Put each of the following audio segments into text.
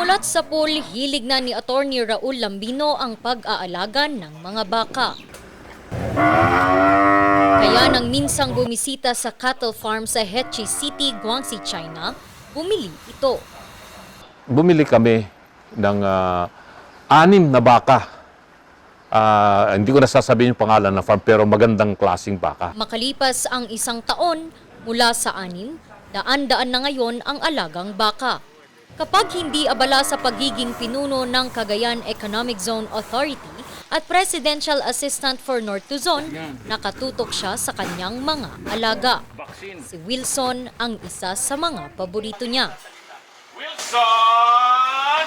Mulat sa pool, hilig na ni Attorney Raul Lambino ang pag-aalaga ng mga baka. Kaya nang minsang bumisita sa cattle farm sa Hechi City, Guangxi, China, bumili ito. Bumili kami ng 6 na baka. Hindi ko nasasabihin yung pangalan ng farm pero magandang klaseng baka. Makalipas ang 1 taon, mula sa 6, daan-daan na ngayon ang alagang baka. Kapag hindi abala sa pagiging pinuno ng Cagayan Economic Zone Authority at Presidential Assistant for North Luzon, nakatutok siya sa kanyang mga alaga. Si Wilson ang isa sa mga paborito niya. Wilson!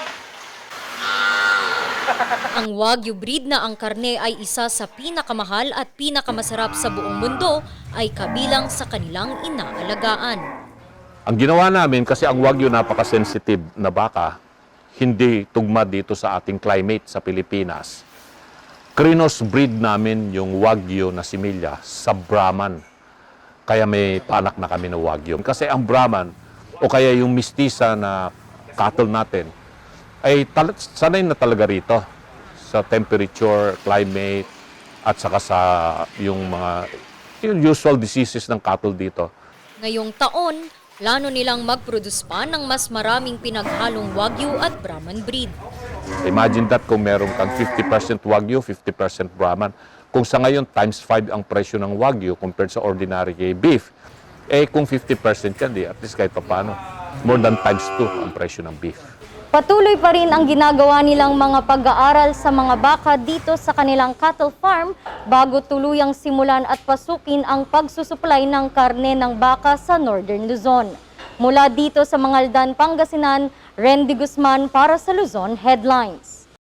Ang Wagyu breed na ang karne ay isa sa pinakamahal at pinakamasarap sa buong mundo ay kabilang sa kanilang inaalagaan. Ang ginawa namin, kasi ang Wagyu napaka-sensitive na baka, hindi tugma dito sa ating climate sa Pilipinas. Crinos breed namin yung Wagyu na similya sa Brahman. Kaya may panak na kami na Wagyu. Kasi ang Brahman, o kaya yung mistisa na cattle natin, ay sanay na talaga rito sa temperature, climate, at saka sa yung usual diseases ng cattle dito. Ngayong taon, plano nilang mag-produce pa ng mas maraming pinaghalong Wagyu at Brahman breed. Imagine that kung meron kang 50% Wagyu, 50% Brahman. Kung sa ngayon, times 5 ang presyo ng Wagyu compared sa ordinary beef, kung 50% yan, at least kahit pa paano, more than times 2 ang presyo ng beef. Patuloy pa rin ang ginagawa nilang mga pag-aaral sa mga baka dito sa kanilang cattle farm bago tuluyang simulan at pasukin ang pagsusupply ng karne ng baka sa Northern Luzon. Mula dito sa Mangaldan, Pangasinan, Randy Guzman para sa Luzon Headlines.